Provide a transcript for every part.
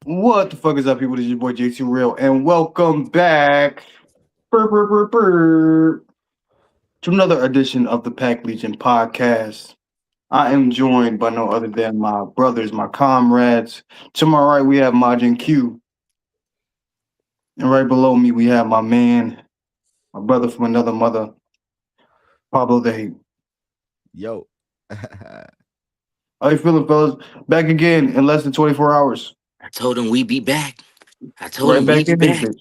What the fuck is up, people? This is your boy JT Real, and welcome back to another edition of the Pack Legion podcast. I am joined by no other than my brothers, my comrades. To my right, we have Majin Q, and right below me, we have my man, my brother from another mother, Pablo the Hate. Yo. How you feeling, fellas? Back again in less than 24 hours. I told him we'd be back. I told Right him back we'd be in this back. bitch.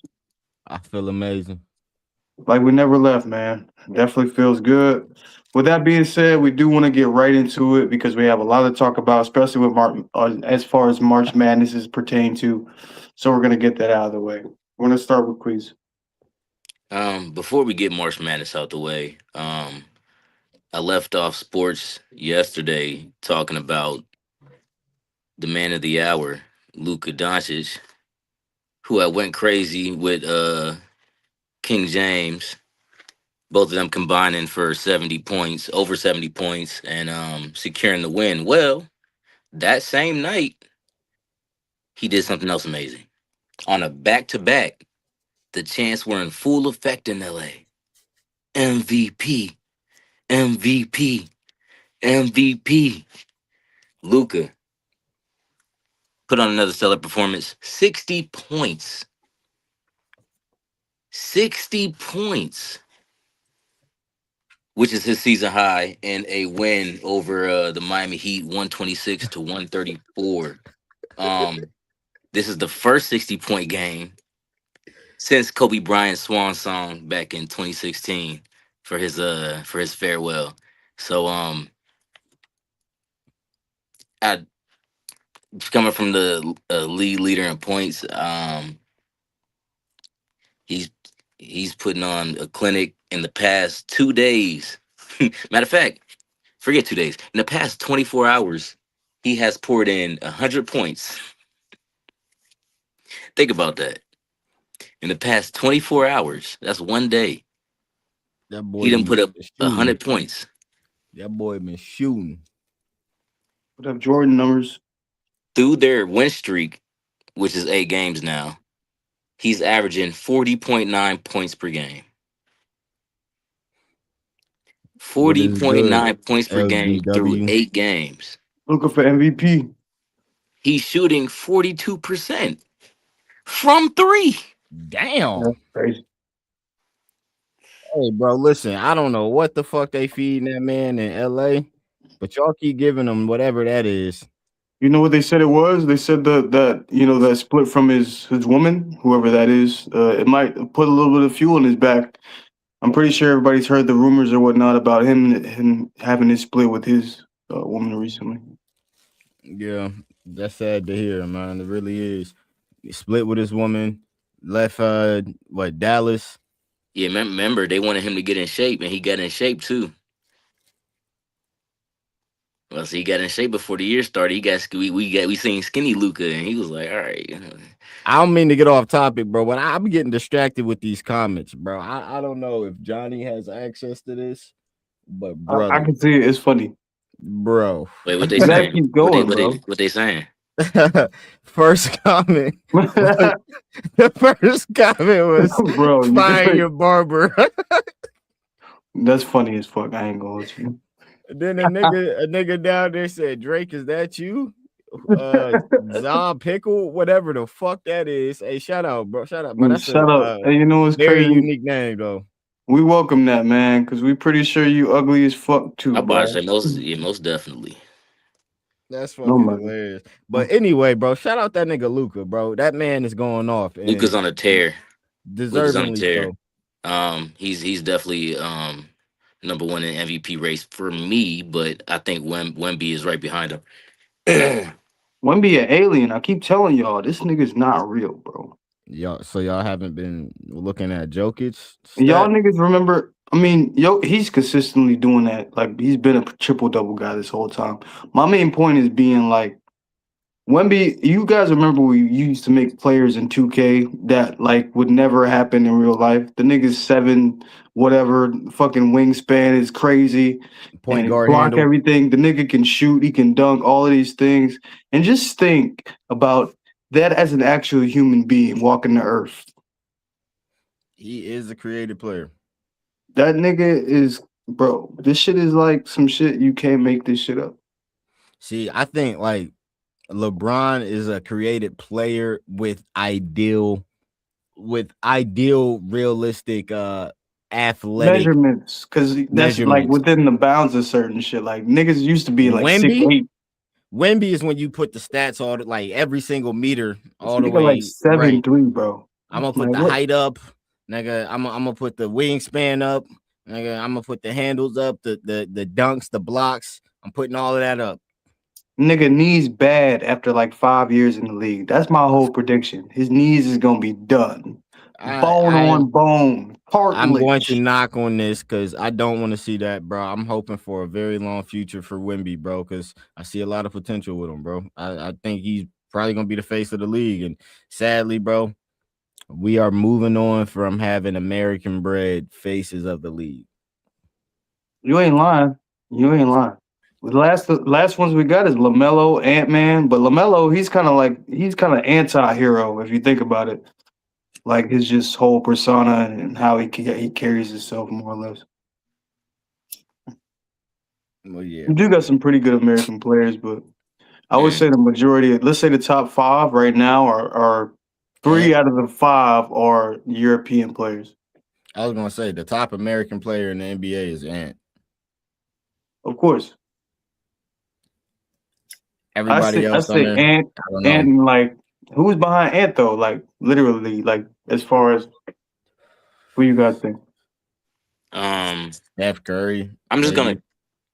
I feel amazing. Like we never left, man. Definitely feels good. With that being said, we do want to get right into it because we have a lot to talk about, especially with as far as March Madness is pertained to. So we're gonna get that out of the way. We're gonna start with quiz. Before we get March Madness out the way, I left off sports yesterday talking about the man of the hour, Luka Doncic, who I went crazy with King James. Both of them combining for 70 points, over 70 points, and securing the win. Well, that same night, he did something else amazing. On a back-to-back, the chants were in full effect in LA. MVP, MVP, MVP. Luca put on another stellar performance. 60 points. 60 points. Which is his season high, and a win over the Miami Heat, 126 to 134. This is the first 60-point game since Kobe Bryant's swan song back in 2016 for his farewell. So I coming from the league leader in points, he's putting on a clinic in the past 2 days. Matter of fact, forget 2 days. In the past 24 hours, he has poured in 100 points. Think about that. In the past 24 hours, that's 1 day. That boy He done been put up shooting. 100 points. That boy been shooting. What up, Jordan numbers? Through their win streak, which is 8 games now, he's averaging 40.9 points per game. What is good, 40.9 points per game through LGW? 8 games. Looking for MVP. He's shooting 42% from 3. Damn. That's crazy. Hey, bro, listen, I don't know what the fuck they feeding that man in LA, but y'all keep giving him whatever that is. You know what they said it was? They said that split from his woman, whoever that is. It might put a little bit of fuel in his back. I'm pretty sure everybody's heard the rumors or whatnot about him having his split with his woman recently. Yeah, that's sad to hear, man. It really is. He split with his woman, left Dallas. Yeah, remember they wanted him to get in shape, and he got in shape too. Well, so he got in shape before the year started. We seen skinny Luca, and he was like, "All right." I don't mean to get off topic, bro, but I'm getting distracted with these comments, bro. I don't know if Johnny has access to this, but brother, I can see it. It's funny. bro. Wait, what they You gotta saying? keep going, What they saying? First comment. bro. The first comment was Bro, fire your barber. That's funny as fuck. I ain't gonna let you. Then a nigga down there said, Drake, is that you? Za Pickle, whatever the fuck that is. Hey, shout out, bro. Shout out, but that's a Shut up. And you know what's very crazy? unique name though. We welcome that, man, because we pretty sure you ugly as fuck too, I about to bro. say most, yeah, most definitely. That's No fucking man. hilarious. But anyway, bro, shout out that nigga Luca, bro. That man is going off Luca's and on a tear. Luca's on a deservingly tear. so. He's definitely number one in MVP race for me, but I think Wemby is right behind him. Wemby an alien. I keep telling y'all, this nigga's not real, bro. Y'all haven't been looking at Jokic's Y'all stat niggas remember? I mean, yo, he's consistently doing that. Like he's been a triple double guy this whole time. My main point is being like Wemby. You guys remember we used to make players in 2K that like would never happen in real life. The nigga's 7, whatever, fucking wingspan is crazy, point and guard block handle. everything. The nigga can shoot, he can dunk, all of these things. And just think about that as an actual human being walking the earth. He is a creative player. That nigga is, bro. This shit is like some shit you can't make this shit up. See, I think like LeBron is a creative player with ideal realistic athletic Measurements, because that's like measurements. within the bounds of certain shit. Like niggas used to be like six Wemby, eight. Wemby is when you put the stats all like every single meter This all the nigga like way right. 7'3", bro. I'm gonna put Like the what? height up, nigga. I'm gonna put the wingspan up, nigga. I'm gonna put the handles up, the dunks, the blocks. I'm putting all of that up. Nigga knees bad after like 5 years in the league. That's my whole prediction. His knees is gonna be done. Bone I on bone, I'm going to cartilage. knock on this because I don't want to see that, bro. I'm hoping for a very long future for Wimby, bro, because I see a lot of potential with him, bro. I think he's probably gonna be the face of the league. And sadly, bro, we are moving on from having American bred faces of the league. You ain't lying. You ain't lying. The last ones we got is Lamelo, Ant Man, but Lamelo he's kind of anti-hero if you think about it. Like his just whole persona and how he carries himself more or less. Well, yeah, You do got some pretty good American players, but I would Mm. say the majority, let's say the top 5 right now are and 3 out of the 5 are European players. I was gonna say the top American player in the NBA is Ant. Of course. I Everybody say I else on say there, Ant I don't Ant know. and like who's behind Ant though? Like literally, like as far as who you guys think? Um, Steph Curry, I'm just gonna maybe.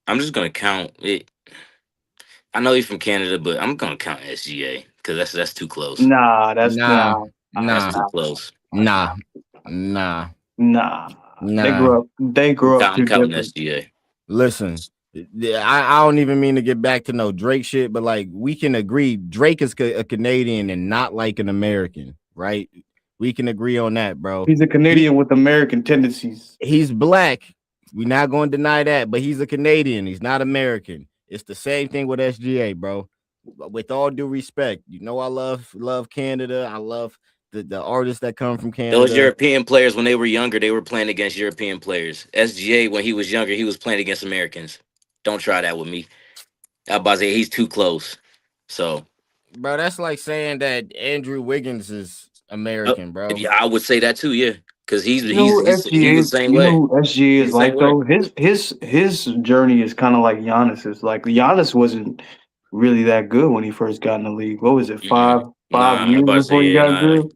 I'm just gonna count it. I know he's from Canada, but I'm gonna count SGA because that's too close. Nah, that's Nah, nah, That's nah, too close. nah, nah, nah. They nah. grew up. They I'm grew up too counting different. SGA. Listen, I don't even mean to get back to no Drake shit, but like we can agree Drake is a Canadian and not like an American, right? We can agree on that, bro. He's a He Canadian with American tendencies. he's black. We're not going to deny that, but he's a Canadian. He's not American. It's the same thing with SGA, bro. With all due respect, you know I love Canada. I love the artists that come from Those Canada. European players, when they were younger, they were playing against European players. SGA, when he was younger, he was playing against Americans. Don't try that with me. I about to say he's too close. So, Bro, that's like saying that Andrew Wiggins is uh, American, bro. yeah, I would say that too. Yeah, because he's You know he's who he's he SGA was is? the same You know way. who SGA He's is the same like way. though. His journey is kind of like Giannis's. Like Giannis wasn't really that good when he first got in the league. What was it? Mm-mm. Five Nah, I years about to say before he yeah, got nah, good.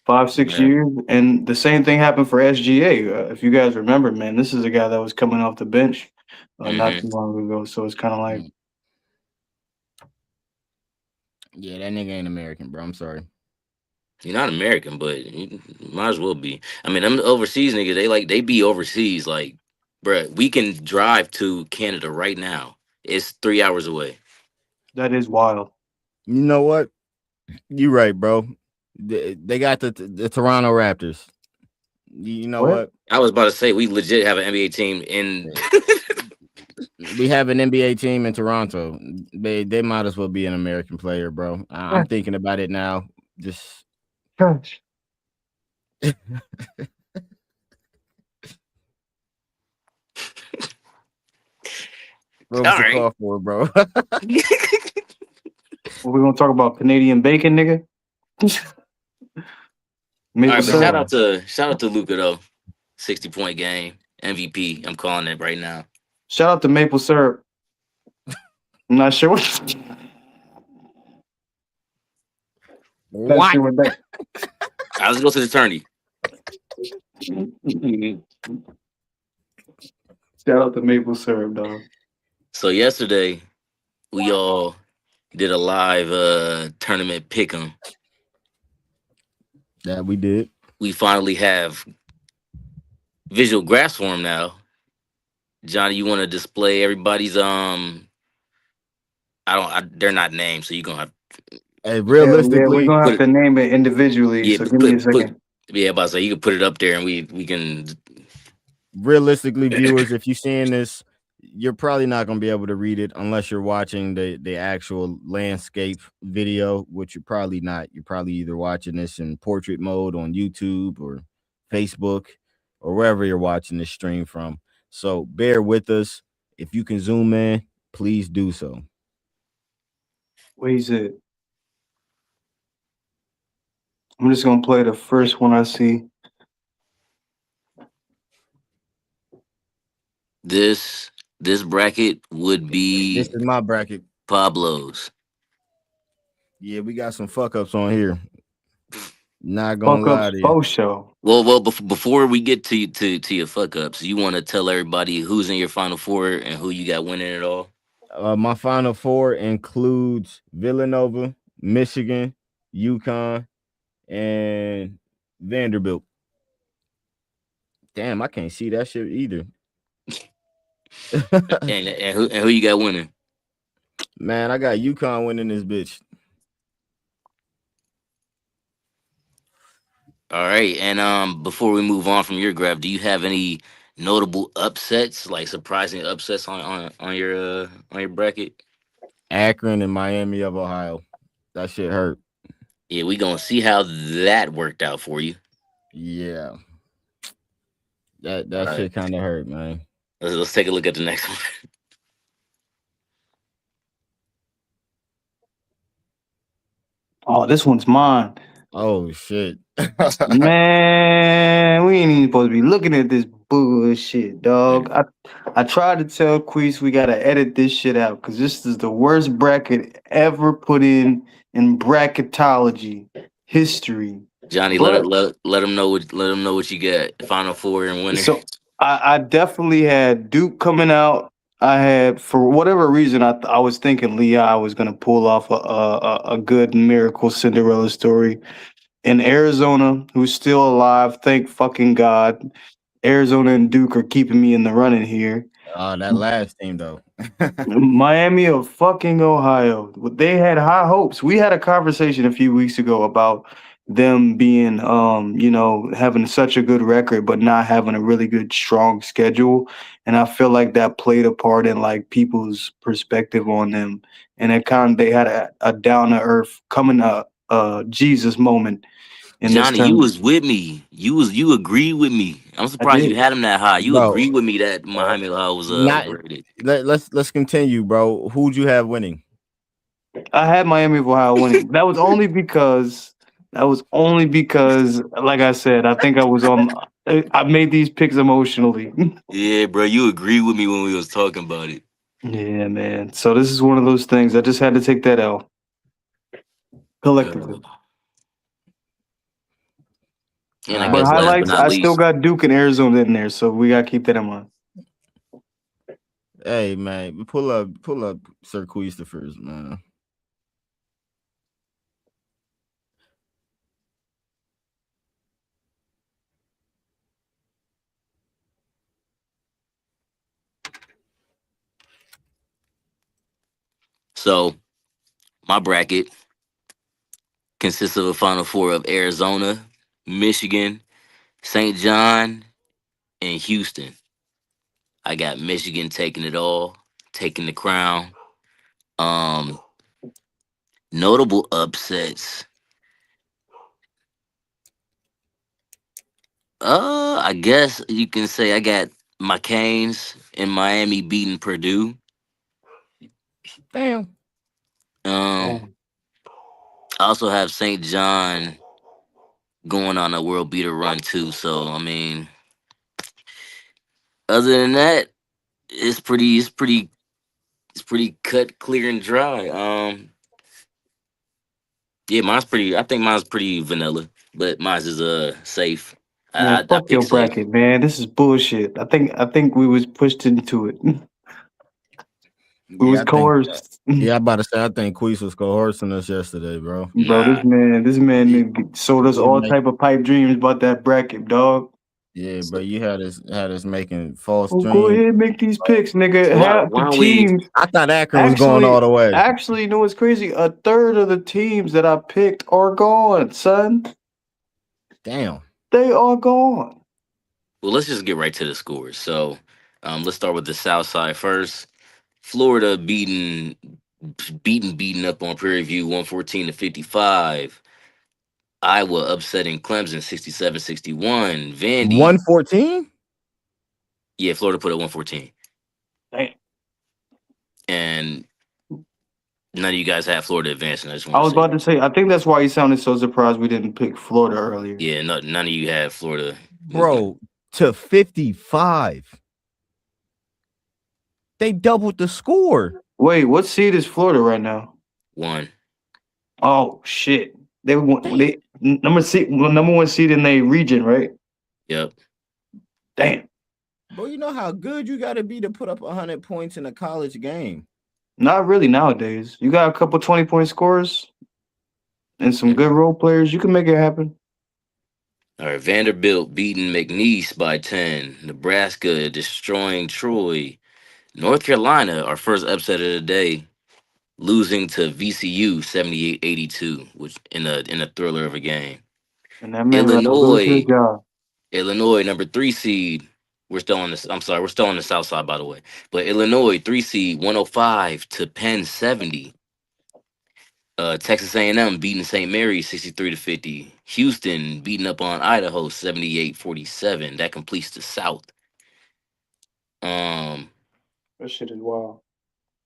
5 6 yeah. years, and the same thing happened for SGA. If you guys remember, man, this is a guy that was coming off the bench not Mm-hmm. too long ago. So it's kind of like Yeah, that nigga ain't American, bro. I'm sorry. You're not American, but you might as well be. I mean, them overseas niggas, they be overseas. Like, bruh, we can drive to Canada right now. It's 3 hours away. that is wild. You know what? You right, bro. They got the Toronto Raptors. You know What? what? I was about to say we legit have an NBA team in. We have an NBA team in Toronto. They might as well be an American player, bro. I'm thinking about it now. Just Gosh. what All was the right. call for, bro? We're gonna talk about Canadian bacon, nigga. All Maple right, but syrup. shout out to Luca though. 60-point game, MVP. I'm calling it right now. Shout out to maple syrup. I'm not sure what. Not What? sure what that. I was go to the attorney. Shout out to maple syrup, dog. So yesterday we all did a live tournament pick 'em. That we did. We finally have visual graphs for him now. Johnny, you want to display everybody's they're not named, so you're gonna have Hey, Yeah, yeah, we're realistically, gonna put have it. to name it individually. Yeah, So give me a put second. yeah, about to say you can put it up there and we can. viewers, if you're seeing this, you're probably not going to be able to read it unless you're watching the actual landscape video, which you're probably not. You're probably either watching this in portrait mode on YouTube or Facebook or wherever you're watching this stream from. So bear with us. If you can zoom in, please do so. What is it? I'm just gonna play the first one I see. This bracket would This be is my bracket. Pablo's. Yeah, we got some fuck ups on here. Not gonna Fuck lie ups to you. faux show. Well, before we get to your fuck ups, you want to tell everybody who's in your final four and who you got winning it all. My final four includes Villanova, Michigan, UConn, and Vanderbilt. Damn, I can't see that shit either. And who you got winning? Man, I got UConn winning this bitch. All right, and before we move on from your graph, do you have any notable upsets, like surprising upsets on your bracket? Akron and Miami of Ohio. That shit hurt. Yeah, we gonna see how that worked out for you. Yeah. That All that right, shit kind of hurt, man. let's take a look at the next one. Oh, this one's mine. Oh shit. Man, we ain't even supposed to be looking at this bullshit, dog. I tried to tell Queese we gotta edit this shit out because this is the worst bracket ever put in bracketology history. Johnny, But let them know what you got. Final four and winner. so I definitely had Duke coming out. I had, for whatever reason, I was thinking Lehigh was gonna pull off a good miracle Cinderella story. In Arizona, who's still alive, thank fucking God. Arizona and Duke are keeping me in the running here. Oh, that last team though. Miami of fucking Ohio. They had high hopes. We had a conversation a few weeks ago about them being having such a good record but not having a really good strong schedule. And I feel like that played a part in like people's perspective on them. And it kind of they had a down to earth coming up Jesus moment in this Johnny, you term. was with me. You agreed with me. I'm I surprised you did. had him that high. You Bro, agreed with me that Muhammad Ali was not overrated. let's continue, bro. Who'd you have winning? I had Miami of Ohio winning. That was only because, like I said, I think I was on. I made these picks emotionally. Yeah, bro, you agreed with me when we was talking about it. Yeah, man. So this is one of those things. I just had to take that L Uh, collectively. and I All But right, guess last bro. but highlights, not I still least, got Duke and Arizona in there, so we gotta keep that in mind. Hey man, pull up Sir Christopher's, man. so my bracket consists of a final four of Arizona, Michigan, St. John, and Houston. I got Michigan taking it all, taking the crown. Um, Notable upsets. I guess you can say I got my Canes in Miami beating Purdue. Damn. Um, Damn. I also have St. John going on a world beater run too. So I mean, other than that, it's pretty cut, clear, and dry. Yeah, mine's pretty. I think mine's pretty vanilla, but mine's is safe. Man, I fuck pick your safe. bracket, man. This is bullshit. I think we was pushed into it. We was Yeah, I think. coerced. Yeah, I'm about to say. I think Queese was coercing us yesterday, bro. Bro, this Nah, man, this man You, sold us you all make, type of pipe dreams about that bracket, dog. yeah, bro. You had us making false Oh, go dreams. ahead, make these picks, nigga. why Half why the don't we? teams, I thought Akron was going all actually, the way. actually, you know what's crazy? A third of the teams that I picked are gone, son. Damn. They are gone. Well, let's just get right to the scores. So, let's start with the South Side first. Florida beating up on Prairie View 114-55. Iowa upsetting Clemson 67-61. Vandy, 114. yeah, Florida put up 114. Damn. And none of you guys had Florida advancing. I just I want to was say about that. to say, I think that's why he sounded so surprised we didn't pick Florida earlier. Yeah, none of you had Florida moving. Bro, to 55. They doubled the score. Wait, what seed is Florida right now? One. Oh shit. They, They number one seed in the region, right? Yep. Damn. bro, you know how good you got to be to put up 100 points in a college game. Not really nowadays. You got a couple 20-point scores and some Mm. good role players. You can make it happen. All right. Vanderbilt beating McNeese by 10. Nebraska destroying Troy. North Carolina, our first upset of the day, losing to VCU 78-82, which in a thriller of a game. And that man rather lose his Illinois, job. Illinois, number 3 seed. We're still on this. I'm sorry, we're still on the south side, by the way. But Illinois, 3 seed, 105 to Penn 70. Texas A&M beating St. Mary's 63-50. Houston beating up on Idaho 78-47. That completes the South. Um, That shit is wild.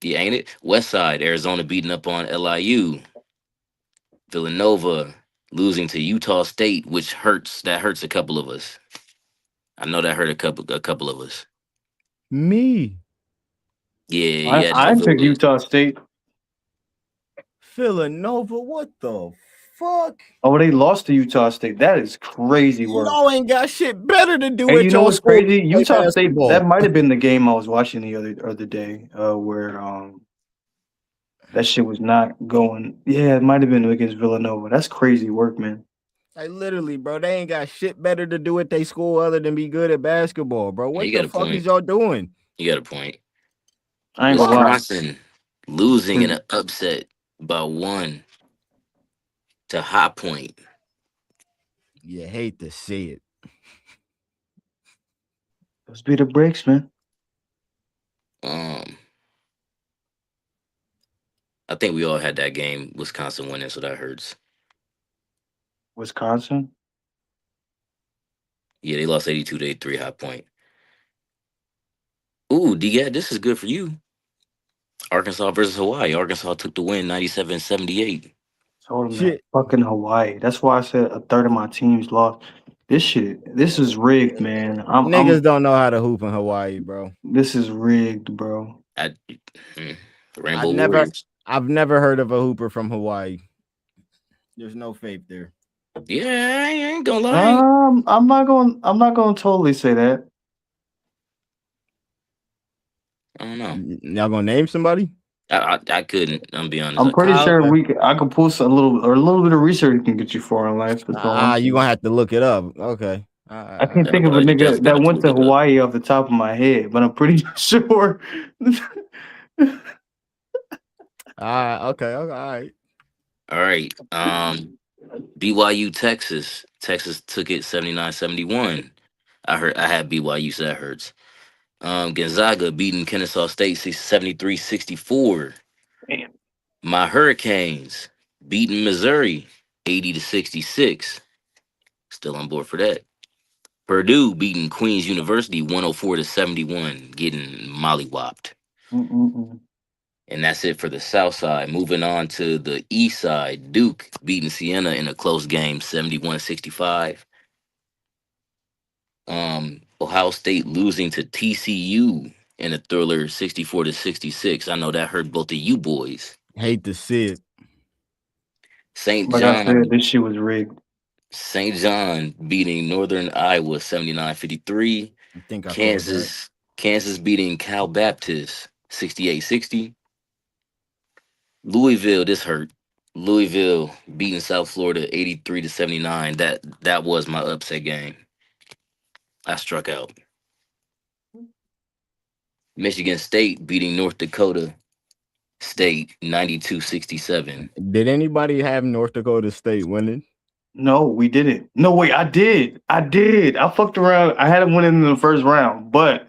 yeah, ain't it? West Side, Arizona beating up on LIU. Villanova losing to Utah State, which hurts. That hurts a couple of us. I know that hurt a couple of us. Me, Yeah, I yeah, I took Nova. Utah State. Villanova, what the fuck? Oh, they lost to Utah State. That is crazy work. Y'all ain't got shit better to do And you at know your what's school than crazy? play Utah State. basketball. That might have been the game I was watching the other day, where that shit was not going. Yeah, it might have been against Villanova. That's crazy work, man. Like literally, bro, they ain't got shit better to do at their school other than be good at basketball, bro. Yeah, What you the got a fuck is point. y'all doing? You got a point. I ain't gonna Fuck. lie. Wisconsin losing in an upset by 1 to High Point. You hate to see it. Those be the breaks, man. Um, I think we all had that game. Wisconsin winning, so that hurts. Wisconsin. Yeah, they lost 82-83 High Point. Ooh, DGAT, this is good for you. Arkansas versus Hawaii. Arkansas took the win 97-78. Told him that. Shit. Fucking Hawaii. That's why I said a third of my teams lost. This shit. This is rigged, man. Niggas don't know how to hoop in Hawaii, bro. This is rigged, bro. I, mm, the I Rainbow never Warriors. I've never heard of a hooper from Hawaii. There's no faith there. Yeah, I ain't gonna lie. I'm not going to totally say that. I don't know. Y'all gonna name somebody? I couldn't. I'm be honest. I'm I pretty couldn't. sure Okay. I could pull a little bit of research can get you far in life. That's all I'm You saying. gonna have to look it up. Okay. I can't Yeah, I'm think of a you nigga definitely gonna that have to went look to it up. Hawaii off the top of my head, but I'm pretty sure. Okay, all right. All right. BYU Texas. Texas took it 79-71. I had BYU, so that hurts. Gonzaga beating Kennesaw State 73-64. Damn. My Hurricanes beating Missouri 80-66. Still on board for that. Purdue beating Queens University 104-71, getting mollywopped. Mm-mm-mm. And that's it for the South side. Moving on to the East side, Duke beating Siena in a close game, 71-65. Ohio State losing to TCU in a thriller, 64-66. I know that hurt both of you boys. Hate to see it. St. Like I said, John, this shit was rigged. St. John beating Northern Iowa 79-53. I think I called that. Kansas beating Cal Baptist 68-60. Louisville, this hurt. Louisville beating South Florida 83-79. That was my upset game. I struck out. Michigan State beating North Dakota State 92-67. Did anybody have North Dakota State winning? No, we didn't. No, wait, I did. I did. I fucked around. I had him winning in the first round, but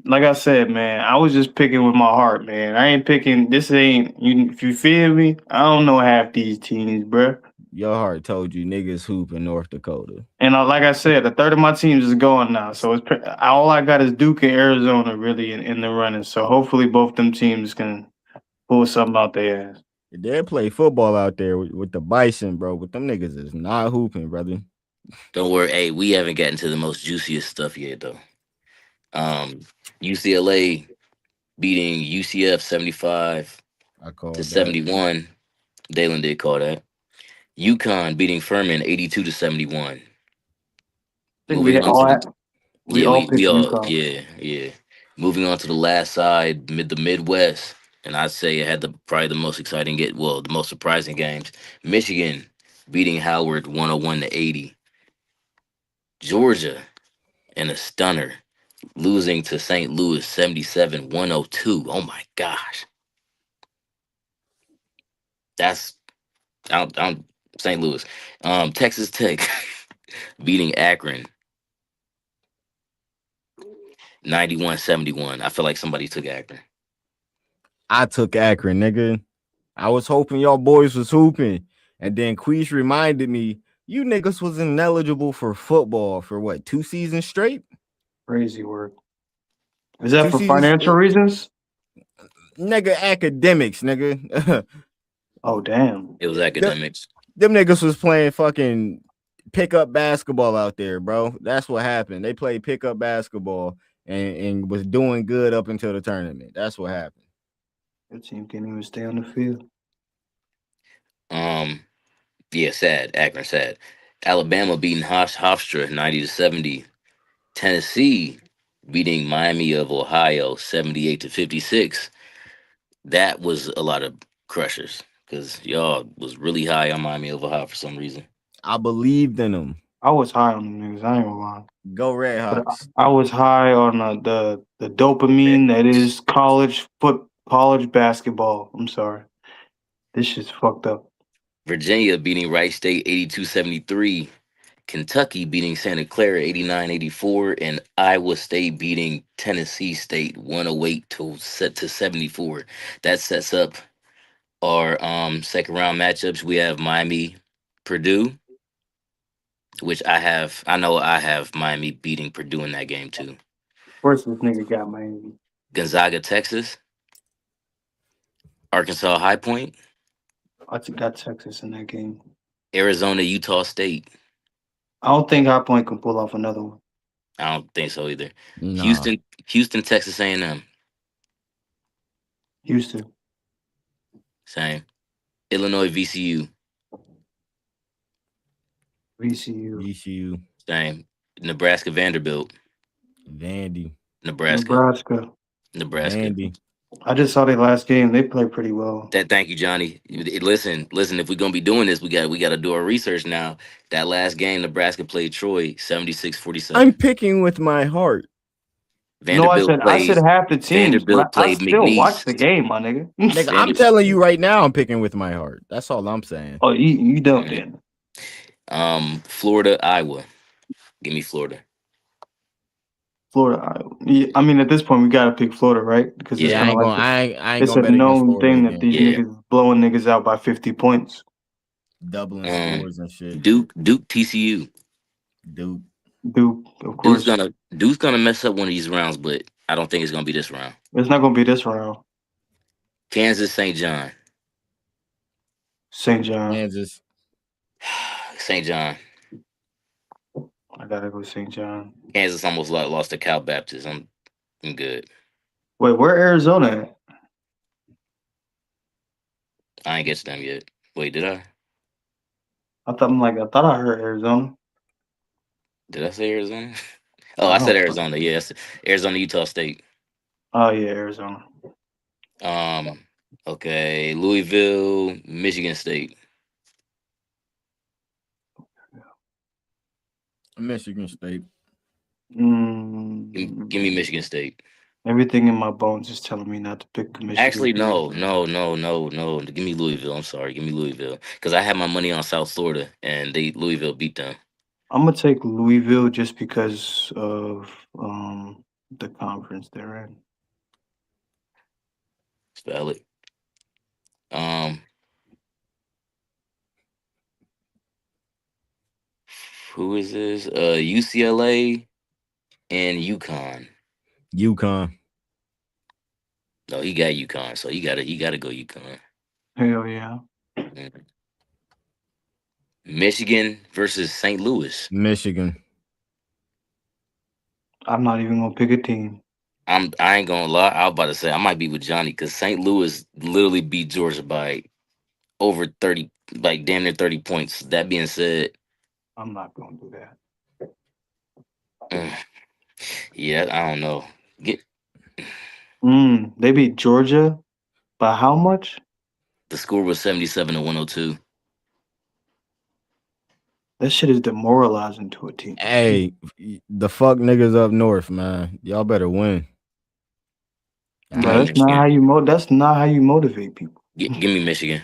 like I said, man, I was just picking with my heart, man. I ain't picking. This ain't you. If you feel me, I don't know half these teams, bruh. Your heart told you niggas hoop in North Dakota. And like I said, a third of my teams is going now, so all I got is Duke and Arizona really in the running. So hopefully both them teams can pull something out their ass. They play football out there with the Bison, bro. But them niggas is not hooping, brother. Don't worry, hey, we haven't gotten to the most juiciest stuff yet though. Um, UCLA beating UCF 75 I to called that. 71. Dalen did call that. UConn beating Furman 82-71. I think Moving on to the we yeah, all we picked all UConn. yeah. Moving on to the last side, the Midwest, and I'd say it had probably the most exciting the most surprising games. Michigan beating Howard 101-80. Georgia in a stunner losing to St. Louis 77-102. Oh my gosh. That's I'm St. Louis. Texas Tech beating Akron 91-71. I feel like somebody took Akron. I took Akron, nigga. I was hoping y'all boys was hooping. And then Queesh reminded me, you niggas was ineligible for football for what, 2 seasons straight? Crazy work. Is that 2 for seasons, financial reasons? nigga, academics, nigga. Oh damn. It was them, academics. them niggas was playing fucking pickup basketball out there, bro. That's what happened. They played pickup basketball and was doing good up until the tournament. That's what happened. Your team can't even stay on the field. Yeah, sad. Akron sad. Alabama beating Hofstra 90-70. Tennessee beating Miami of Ohio 78-56. That was a lot of crushers because y'all was really high on Miami of Ohio for some reason. I believed in them. I was high on them niggas. I ain't gonna lie. Go Red But Hawks. I was high on the dopamine that is college basketball. I'm sorry. This shit's fucked up. Virginia beating Wright State 82-73. Kentucky beating Santa Clara 89-84, and Iowa State beating Tennessee State 108 to 74. That sets up our second round matchups. We have Miami, Purdue, which I know I have Miami beating Purdue in that game too. First, this nigga got Miami. Gonzaga, Texas, Arkansas High Point, I got Texas in that game. Arizona, Utah State. I don't think High Point can pull off another one. I don't think so either. Nah. Houston, Texas A&M, Houston, same. Illinois, VCU, VCU, VCU. same. Nebraska, Vanderbilt, Vandy. Nebraska. Vandy. I just saw their last game. They play pretty well. Thank you, Johnny. Listen. If we're gonna be doing this, we got to do our research now. That last game, Nebraska played Troy 76-47. I'm picking with my heart. No, I Vanderbilt said played half the teams, but Vanderbilt I played still watch McNeese. the game, my nigga. Nigga, I'm telling you right now, I'm picking with my heart. That's all I'm saying. Oh, you don't then. Florida, Iowa. Give me Florida. Florida. I mean, at this point, we gotta pick Florida, right? Because Yeah, it's I kind of ain't like gonna. I ain't it's a gonna bet against known Florida thing that again. these Yeah. niggas is blowing niggas out by 50 points. Doubling scores and shit. Duke, TCU. Duke. Duke, of course. Duke's gonna mess up one of these rounds, but I don't think it's gonna be this round. It's not gonna be this round. Kansas, St. John. St. John. Kansas. St. John. I gotta go St. John. Kansas almost lost to Cal Baptist. I'm good. Wait, where Arizona at? I ain't get to them yet. Wait, did I? I thought I heard Arizona. Did I say Arizona? Oh, I I said don't. Arizona. Yes, Arizona, Utah State. Oh yeah, Arizona. Um. Okay, Louisville, Michigan State. Michigan State. Give me Michigan State. Everything in my bones is telling me not to pick Michigan. Actually, no. Give me Louisville. I'm sorry. Give me Louisville because I had my money on South Florida and Louisville beat them. I'm gonna take Louisville just because of the conference they're in. It's valid. Um, who is this? UCLA and UConn. UConn. No, he got UConn, so you gotta go UConn. Hell yeah. Mm. Michigan versus St. Louis. Michigan. I'm not even gonna pick a team. I ain't gonna lie. I was about to say I might be with Johnny because St. Louis literally beat Georgia by over 30, like damn near 30 points. That being said, I'm not gonna do that. mm, yeah, I don't know. Get They beat Georgia by how much? the score was 77 to 102. That shit is demoralizing to a team. Hey, the fuck niggas up north, man. Y'all better win. Give Bro, me Alright. Michigan. that's not how you motivate people. Give me Michigan.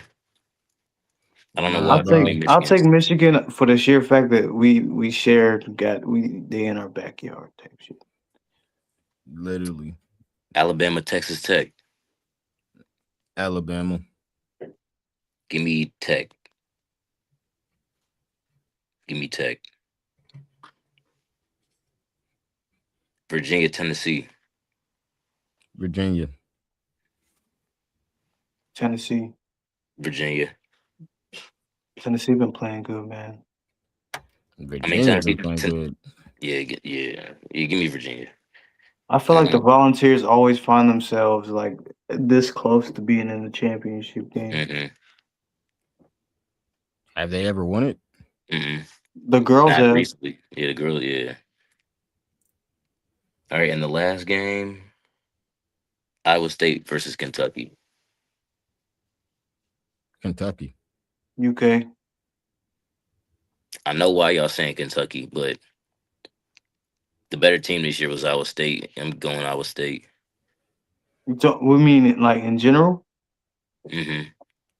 I don't know Nah, why, I'll but give bro. me I'll Michigan. take Michigan for the sheer fact that we shared they in our backyard type shit. Literally. Alabama, Texas Tech. Alabama. Give me Tech. Give me Tech. Virginia, Tennessee. Virginia. Tennessee. Virginia. Tennessee been playing good, man. I mean Virginia Tennessee. been playing good. Yeah, yeah. Give me Virginia. I feel like the Volunteers always find themselves like this close to being in the championship game. Mm-hmm. Have they ever won it? Mm-hmm. The girls Not have. recently. Yeah, the girl. Yeah. All right, and the last game, Iowa State versus Kentucky. Kentucky. UK. I know why y'all saying Kentucky, but the better team this year was Iowa State. I'm going Iowa State. We mean it like in general. Mm-hmm.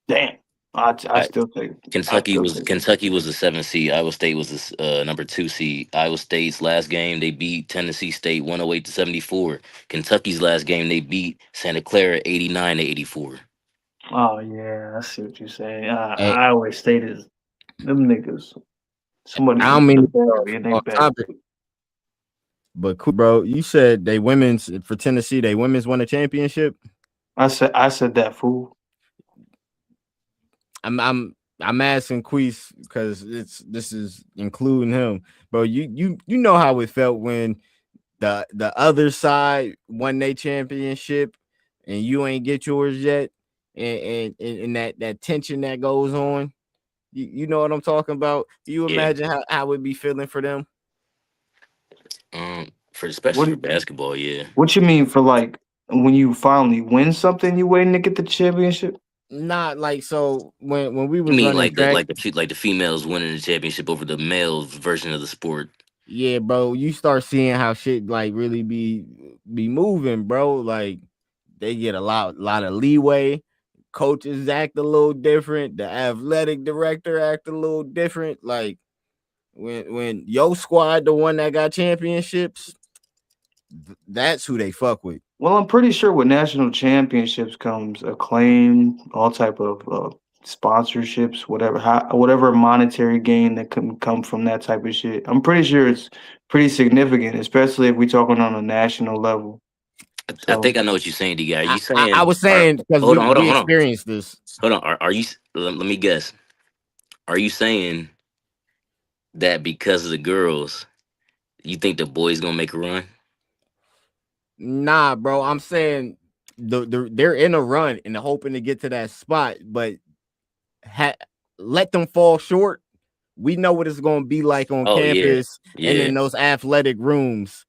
Damn. I still take. I still take. Kentucky was the 7th seed. Iowa State was the number 2 seed. Iowa State's last game they beat Tennessee State 108 to 74. Kentucky's last game they beat Santa Clara 89 to 84. Oh yeah, I see what you're saying. Hey, I always stated them niggas. Somebody I put don't mean to the go battery in their off back. topic, but cool, bro. You said they women's for Tennessee. They women's won a championship. I said that fool. I'm asking Queese because this is including him, bro. You know how it felt when the other side won their championship and you ain't get yours yet, and that tension that goes on. You know what I'm talking about? You Yeah. imagine how it be feeling for them? For especially for basketball, yeah. What you mean for like when you finally win something, you waiting to get the championship? Not like so when we You was mean running track. like the females winning the championship over the males version of the sport? Yeah, bro, you start seeing how shit like really be moving, bro. Like they get a lot of leeway. Coaches act a little different. The athletic director act a little different. Like when your squad, the one that got championships, that's who they fuck with. Well, I'm pretty sure with national championships comes acclaim, all type of sponsorships, whatever monetary gain that can come from that type of shit. I'm pretty sure it's pretty significant, especially if we're talking on a national level. I So think I know what you're saying, D guy. Are you I saying? was saying because Hold on, hold on, we hold on, experienced this. hold on. Are you? Let me guess. Are you saying that because of the girls, you think the boys gonna make a run? Nah, bro. I'm saying they're in a run and hoping to get to that spot, but ha- let them fall short. We know what it's going to be like on Oh yeah, campus and yeah. in those athletic rooms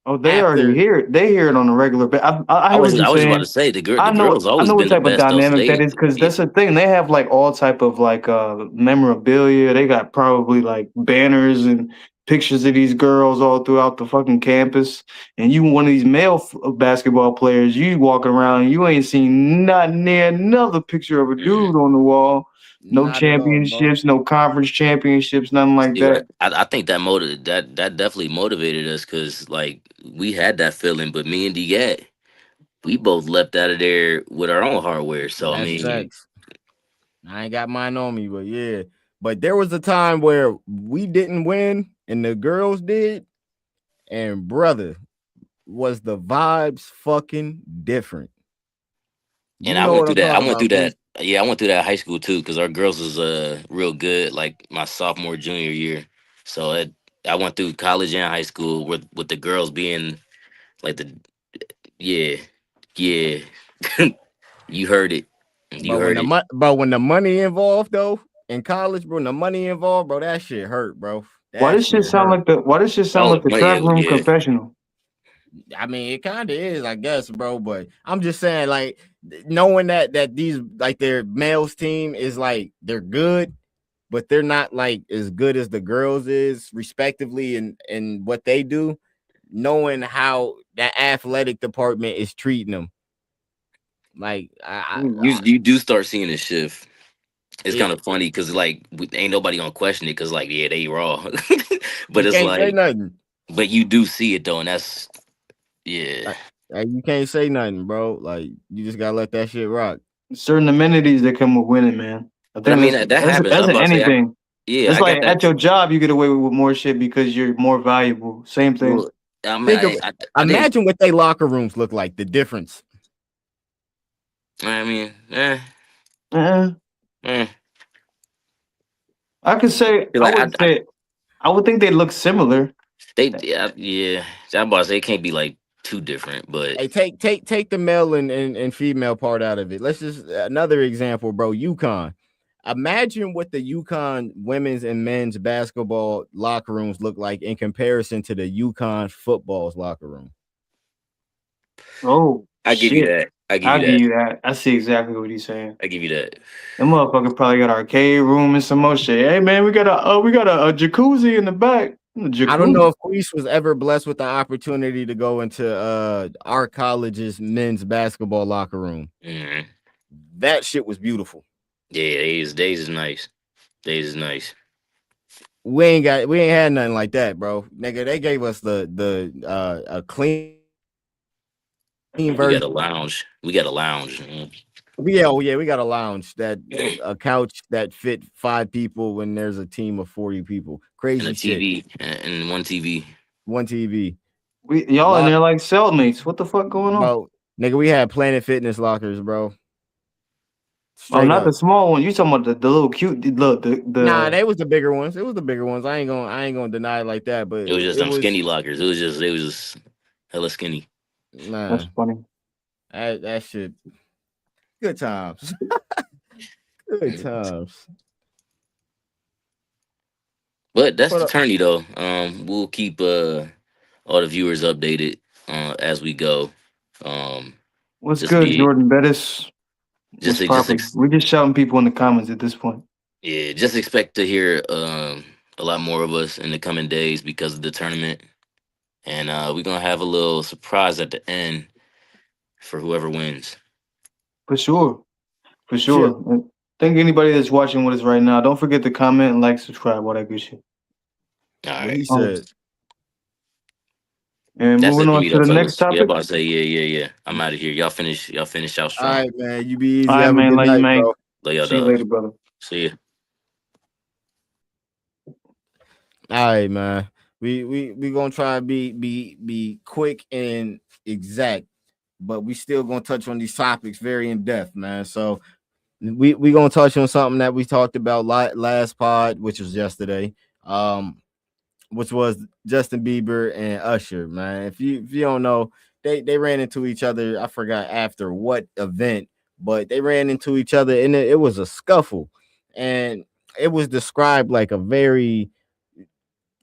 oh, they already after. hear it. They hear it on a regular. But I hear what you're I was about saying. to say I the know girls I always know what been the type of best though. So dynamic that is because yeah. that's the thing. They have like all type of like memorabilia. They got probably like banners and pictures of these girls all throughout the fucking campus. And you one of these male basketball players, you walking around, you ain't seen not near another picture of a Mhm. dude on the wall. No Not at all, bro. championships, no conference championships, nothing like See, that. I think that definitely motivated us because like we had that feeling, but me and D we both left out of there with our own hardware. So I That's mean, facts. I ain't got mine on me, but yeah. But there was a time where we didn't win and the girls did, and brother, was the vibes fucking different. and You know what I'm I talking went through about, that. please. Yeah, I went through that high school too because our girls was real good like my sophomore junior year. So I went through college and high school with the girls being like the yeah yeah you heard it you heard it. But when the money involved though in college, bro, when the money involved, bro, that shit hurt, bro. Why That does shit shit sound hurt. like the Why does shit sound Oh like the yeah trap room yeah. confessional? I mean, it kind of is, I guess, bro. But I'm just saying, like, knowing that these like their males team is like they're good, but they're not like as good as the girls is, respectively, and what they do. Knowing how that athletic department is treating them, like You do start seeing a shift. It's kind it, of funny because like ain't nobody gonna question it because like yeah they raw, but you it's can't say like nothing. but you do see it though, and that's yeah. Like, you can't say nothing, bro. Like you just gotta let that shit rock. Certain amenities that come with winning, man. I But I think mean that's that happens. that's I'm in about to say anything. yeah It's I like got that. at your job, you get away with more shit because you're more valuable. Same thing. Well, I mean Think of I didn't. imagine what they locker rooms look like. The difference. I mean uh eh. I could say Feel I like would say I would think they look similar. they yeah. I'm about to say it can't be like too different, but Hey, take the male and female part out of it. Let's just another example, bro. UConn. Imagine what the UConn women's and men's basketball locker rooms look like in comparison to the UConn football's locker room. Oh I give you shit! that. I give you I'll give that. you that. I see exactly what he's saying. I give you that. That motherfucker probably got arcade room and some more shit. Hey man, we got a jacuzzi in the back. I don't know Jacuzzi. if Queese was ever blessed with the opportunity to go into our college's men's basketball locker room. Mhm. That shit was beautiful. Yeah, days is nice. Days is nice. We ain't had nothing like that, bro. Nigga, they gave us the a clean We got version. a lounge. We got a lounge. Yeah, we got a lounge that a couch that fit 5 people when there's a team of 40 people. And a Crazy shit. TV and one TV. One TV. We y'all in Lot there like cellmates. What the fuck going on? bro. Nigga, we had Planet Fitness lockers, bro. Oh, Straight not the up. small one. You talking about the little cute look Nah, the they was the bigger ones. It was the bigger ones. I ain't gonna deny it like that, but It was just it them was skinny lockers. It was just hella skinny. That's nah. funny. That shit. Good times. Good times. But that's But the tourney though. We'll keep all the viewers updated as we go. Um, What's just good, be Jordan Bettis? just What's just popping? We just shouting people in the comments at this point. yeah, just expect to hear a lot more of us in the coming days because of the tournament, and we're gonna have a little surprise at the end for whoever wins. For sure. For shit. sure. And thank anybody that's watching with us right now. Don't forget to comment and like, subscribe, all that good shit. All What right, he Um, said. and that's moving it for on me to though, the next fellas. Yeah, topic. about to say yeah. I'm out of here. Y'all finish out All strong. right, man. You be All easy. right, Have a man. good Love you, night, man. bro. Lay y'all See you dub. later, brother. See ya. All right, man. we gonna try to be quick and exact, but we still gonna touch on these topics very in depth, man. So we gonna touch on something that we talked about last pod, which was yesterday, which was Justin Bieber and Usher, man. If you don't know, they ran into each other. I forgot after what event, but they ran into each other and it was a scuffle, and it was described like a very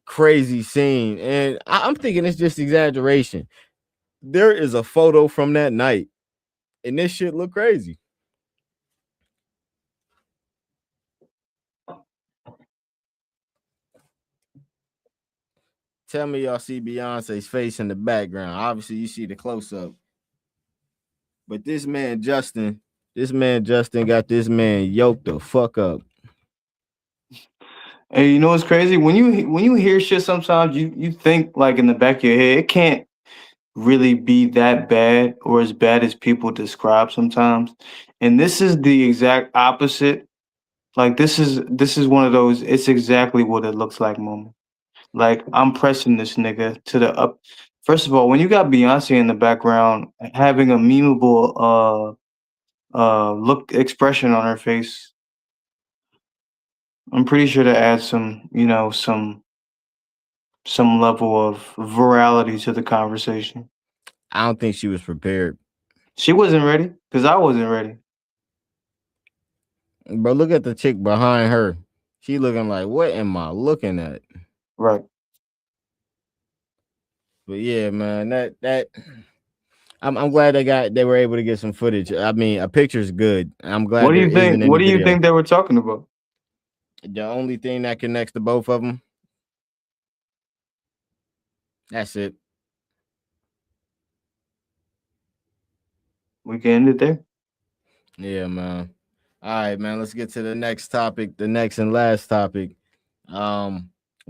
crazy scene. And I'm thinking it's just exaggeration. There is a photo from that night, and this shit look crazy. Tell me y'all see Beyonce's face in the background. Obviously, you see the close up. But this man Justin got this man yoked the fuck up. Hey, you know what's crazy? When you hear shit, sometimes you think like in the back of your head, it can't really be that bad or as bad as people describe sometimes. And this is the exact opposite. Like this is one of those. It's exactly what it looks like moment. Like I'm pressing this nigga to the up. First of all, when you got Beyonce in the background having a memeable look expression on her face, I'm pretty sure to add some, some level of virality to the conversation. I don't think she was prepared. She wasn't ready because I wasn't ready. Bro, look at the chick behind her. She looking like, what am I looking at? Right. But yeah, man, that I'm glad they were able to get some footage. I mean, a picture's good. I'm glad What do there you think? isn't What any do you video. think they were talking about? The only thing that connects to both of them, that's it. We can end it there. Yeah, man. All right, man. Let's get to the next topic, the next and last topic.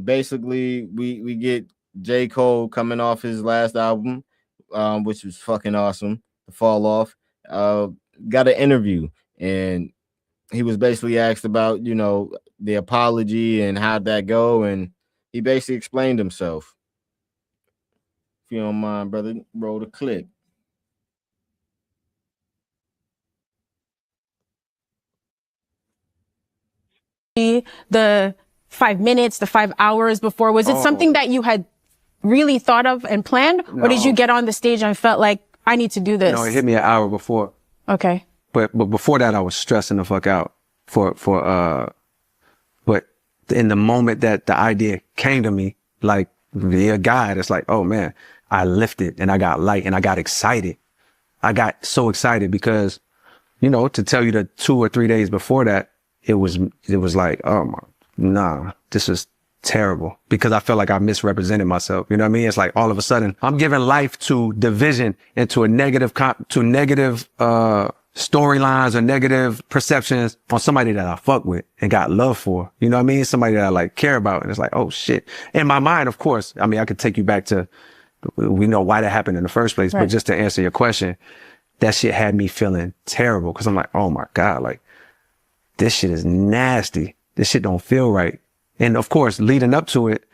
Basically, we get J. Cole coming off his last album, which was fucking awesome. The Fall Off. Got an interview, and he was basically asked about, the apology and how'd that go, and he basically explained himself. If you don't mind, brother, roll the clip. The 5 minutes, the 5 hours before? Was it something that you had really thought of and planned? Or did you get on the stage and felt like, I need to do this? No, it hit me an hour before. Okay. But before that, I was stressing the fuck out but in the moment that the idea came to me, like via God, it's like, oh man, I lifted and I got light and I got excited. I got so excited because, to tell you the 2 or 3 days before that, it was like, oh my, nah, this is terrible, because I felt like I misrepresented myself. You know what I mean? It's like all of a sudden I'm giving life to division and to negative storylines or negative perceptions on somebody that I fuck with and got love for. You know what I mean? Somebody that I like care about. And it's like, oh shit. In my mind, of course, I mean, I could take you back to, we know why that happened in the first place, right. But just to answer your question, that shit had me feeling terrible. Cause I'm like, oh my God, like this shit is nasty. This shit don't feel right. And of course, leading up to it,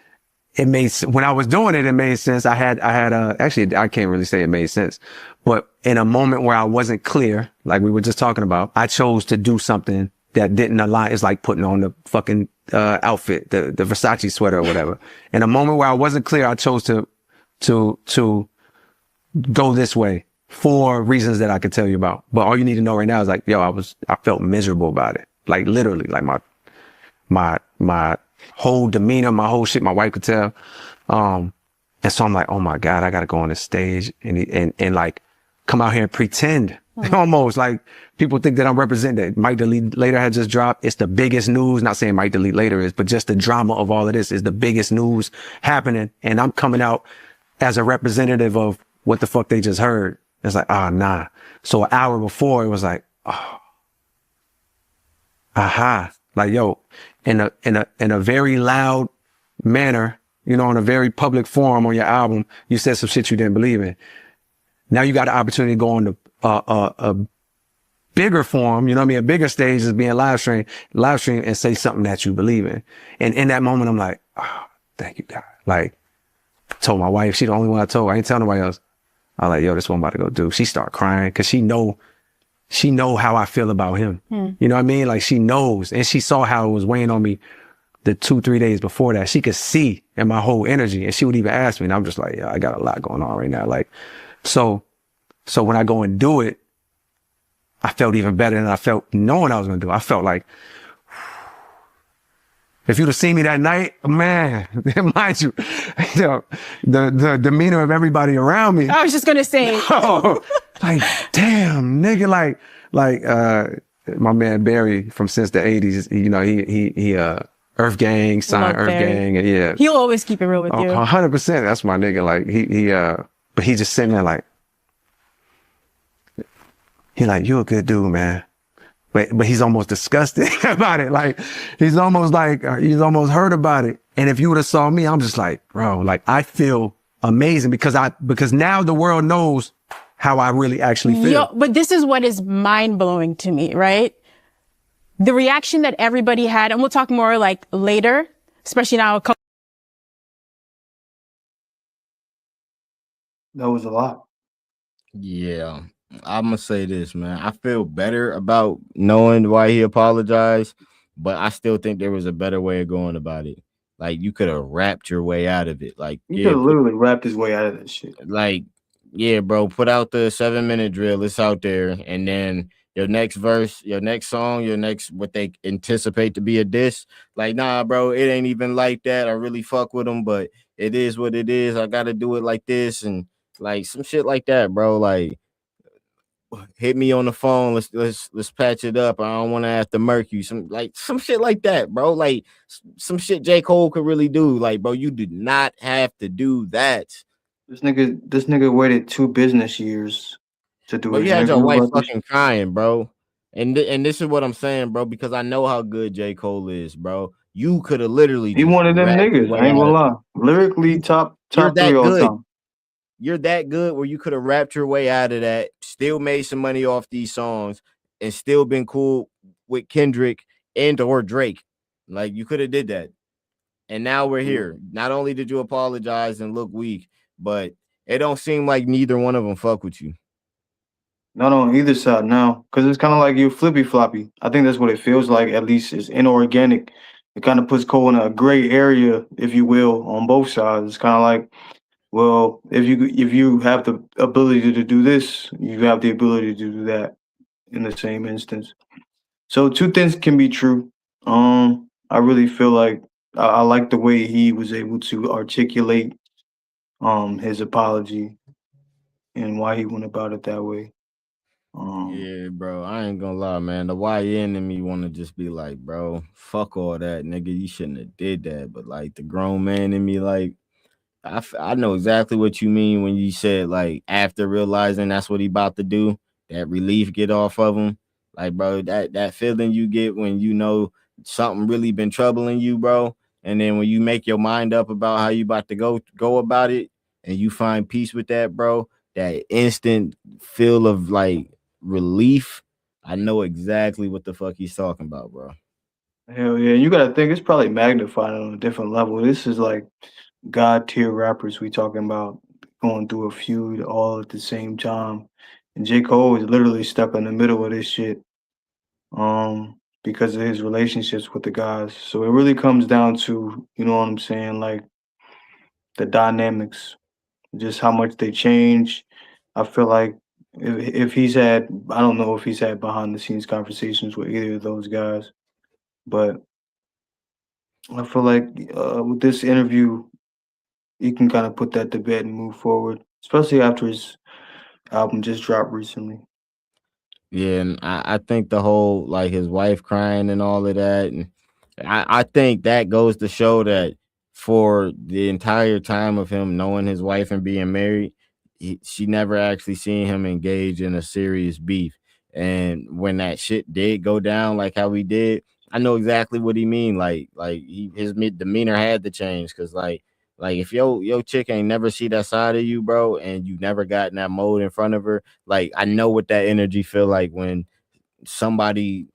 when I was doing it, it made sense. Actually, I can't really say it made sense, but in a moment where I wasn't clear, like we were just talking about, I chose to do something that didn't align. It's like putting on the fucking, outfit, the Versace sweater or whatever. In a moment where I wasn't clear, I chose to go this way for reasons that I could tell you about. But all you need to know right now is like, yo, I felt miserable about it. Like literally, like my whole demeanor, my whole shit, my wife could tell. And so I'm like, oh my God, I gotta go on this stage and like come out here and pretend. Almost like people think that I'm representing. Mike Delete Later had just dropped. It's the biggest news. Not saying Mike Delete Later is, but just the drama of all of this is the biggest news happening. And I'm coming out as a representative of what the fuck they just heard. It's like, nah. So an hour before it was like, aha. Like, yo, in a very loud manner, in a very public forum on your album, you said some shit you didn't believe in. Now you got the opportunity to go on a bigger forum, a bigger stage is being live stream and say something that you believe in. And in that moment, I'm like, oh, thank you, God. Like, Told my wife, she the only one I told. I ain't tell nobody else. I was like, yo, this one I'm about to go do. She start crying because she know how I feel about him. You know what I mean? Like she knows, and she saw how it was weighing on me the 2-3 days before that. She could see in my whole energy, and she would even ask me, and I'm just like, yeah, I got a lot going on right now. Like, so when I go and do it, I felt even better than I felt knowing I was going to do it. I felt like, if you'd have seen me that night, man, mind you, the demeanor of everybody around me. I was just gonna say, like, damn, nigga, like, my man Barry from since the 80s, you know, he Earth Gang, signed Earth Barry. Gang, and yeah. He'll always keep it real with you. 100%, that's my nigga. Like, but he just sitting there like, he like, you a good dude, man. But he's almost disgusted about it. Like, he's almost hurt about it. And if you would have saw me, I'm just like, bro, like, I feel amazing because now the world knows how I really actually feel. But this is what is mind blowing to me, right? The reaction that everybody had, and we'll talk more like later, especially now. That was a lot. Yeah, I'm gonna say this, man. I feel better about knowing why he apologized, but I still think there was a better way of going about it. Like, you could have rapped your way out of it. Like, He could have literally rapped his way out of that shit. like, yeah, bro, put out the 7-minute drill. It's out there, and then your next verse, your next song, your next what they anticipate to be a diss. Like, nah, bro, it ain't even like that. I really fuck with them, but it is what it is. I gotta do it like this, and like some shit like that, bro. Like, hit me on the phone. Let's patch it up. I don't want to have to murk you. Some shit like that, bro. Like some shit J. Cole could really do. Like, bro, you did not have to do that. This nigga waited 2 business years to do But it. you had your Nigga, wife about this- fucking crying, bro. And this is what I'm saying, bro, because I know how good J. Cole is, bro. You could have literally He just one of them rapped your niggas. way I ain't out gonna of lie. Lyrically, top You're 3 that all good. time. You're that good where you could have rapped your way out of that, still made some money off these songs, and still been cool with Kendrick and or Drake. Like, you could have did that. And now we're here. Not only did you apologize and look weak, but it don't seem like neither one of them fuck with you. Not on either side now, because it's kind of like you flippy floppy. I think that's what it feels like. At least it's inorganic. It kind of puts Cole in a gray area, if you will, on both sides. It's kind of like, well, if you have the ability to do this, you have the ability to do that in the same instance. So 2 things can be true. I really feel like I like the way he was able to articulate his apology and why he went about it that way. Yeah, bro. I ain't gonna lie, man. The YN in me want to just be like, bro, fuck all that, nigga. You shouldn't have did that. But like the grown man in me, like, I know exactly what you mean when you said, like, after realizing that's what he about to do, that relief get off of him. Like, bro, that feeling you get when you know something really been troubling you, bro. And then when you make your mind up about how you about to go about it, and you find peace with that, bro, that instant feel of like relief. I know exactly what the fuck he's talking about, bro. Hell yeah, you gotta think it's probably magnified on a different level. This is like god tier rappers we talking about going through a feud all at the same time. And J. Cole is literally stuck in the middle of this shit. Because of his relationships with the guys. So it really comes down to, you know what I'm saying, like the dynamics, just how much they change. I feel like if he's had, I don't know if he's had behind the scenes conversations with either of those guys, but I feel like with this interview, he can kind of put that to bed and move forward, especially after his album just dropped recently. Yeah, and I think the whole like his wife crying and all of that, and I think that goes to show that for the entire time of him knowing his wife and being married, she never actually seen him engage in a serious beef. And when that shit did go down, like how he did, I know exactly what he mean. His demeanor had to change because like if your chick ain't never see that side of you, bro, and you never got in that mode in front of her, like I know what that energy feel like when somebody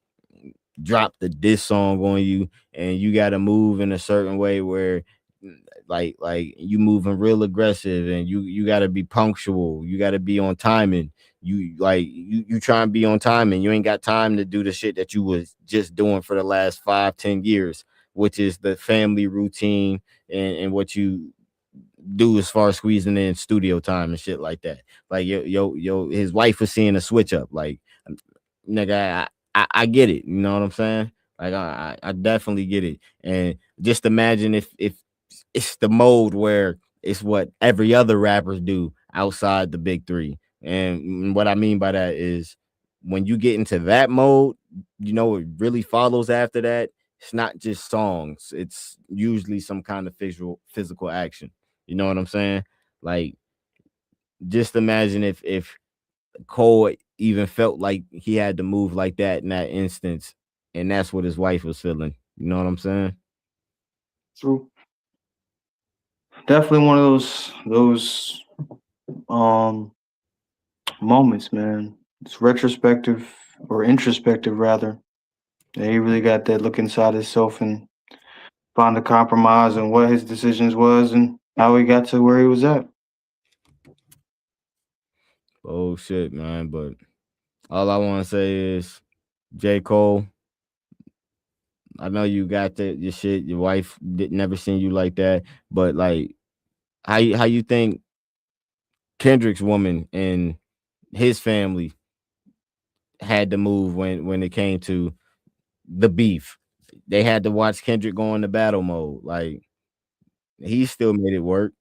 drop the diss song on you and you got to move in a certain way where like you moving real aggressive, and you got to be punctual, you got to be on timing. You try and be on time, and you ain't got time to do the shit that you was just doing for the last 5-10 years, which is the family routine, and what you do as far as squeezing in studio time and shit like that. Like his wife was seeing a switch up. Like, nigga, I get it. You know what I'm saying? Like, I definitely get it. And just imagine if it's the mode where it's what every other rappers do outside the big three. And what I mean by that is, when you get into that mode, it really follows after that. It's not just songs. It's usually some kind of physical action. You know what I'm saying? Like, just imagine if Cole even felt like he had to move like that in that instance, and that's what his wife was feeling. You know what I'm saying? True. Definitely one of those moments, man. It's retrospective or introspective rather. Yeah, he really got that look inside himself and find a compromise on what his decisions was and how he got to where he was at. Oh shit, man. But all I want to say is, J. Cole, I know you got your shit. Your wife did never seen you like that, but like, how you think Kendrick's woman and his family had to move when it came to the beef? They had to watch Kendrick go into battle mode. Like, he still made it work.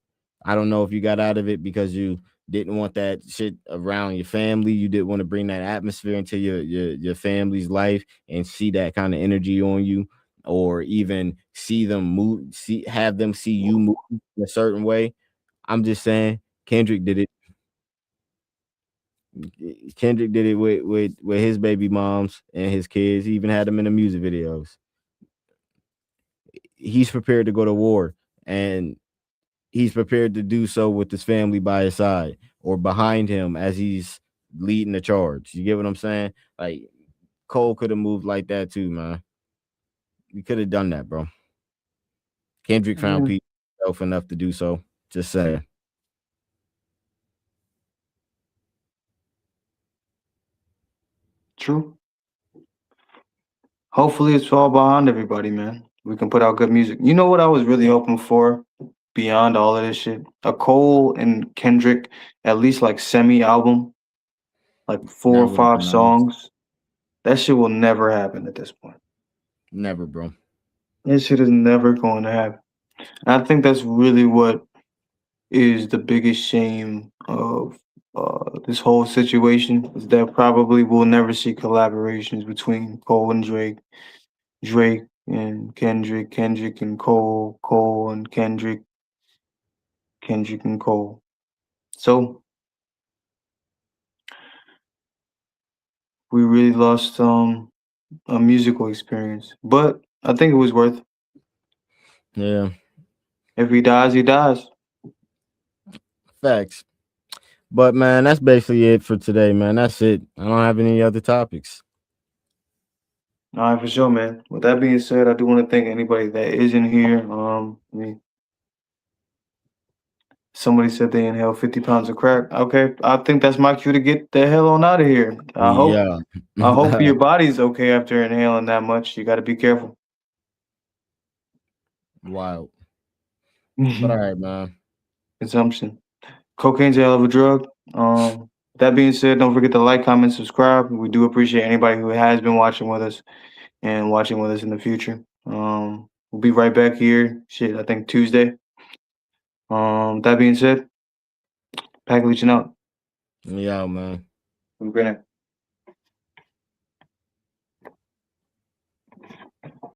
I don't know if you got out of it because you didn't want that shit around your family. You didn't want to bring that atmosphere into your family's life and see that kind of energy on you, or even see them move, have them see you move in a certain way. I'm just saying, Kendrick did it. Kendrick did it with his baby moms and his kids. He even had them in the music videos. He's prepared to go to war, and he's prepared to do so with his family by his side or behind him as he's leading the charge. You get what I'm saying? Like, Cole could have moved like that too, man. He could have done that, bro. Kendrick found Yeah, peace himself enough to do so. Just saying. true. Hopefully it's all behind everybody, man. We can put out good music. You know what I was really hoping for beyond all of this shit? A Cole and Kendrick, at least like semi album, like four That or would have five been nice. songs. That shit will never happen at this point. Never, bro. That shit is never going to happen. And I think that's really what is the biggest shame of this whole situation is that probably we'll never see collaborations between Cole and Drake, Drake and Kendrick, Kendrick and Cole, Cole and Kendrick, Kendrick and Cole. So we really lost a musical experience, but I think it was worth. Yeah, If he dies, he dies. facts. But man, that's basically it for today, man. That's it. I don't have any other topics. All right, for sure, man. With that being said, I do want to thank anybody that is in here. Somebody said they inhaled 50 pounds of crack. Okay, I think that's my cue to get the hell on out of here. Yeah. I hope your body's okay after inhaling that much. You got to be careful. Wild. But all right, man. Consumption. Cocaine's a hell of a drug. That being said, don't forget to like, comment, subscribe. We do appreciate anybody who has been watching with us and watching with us in the future. We'll be right back here. Shit, I think Tuesday. That being said, pack leeching out. Yeah, man. Have a great night.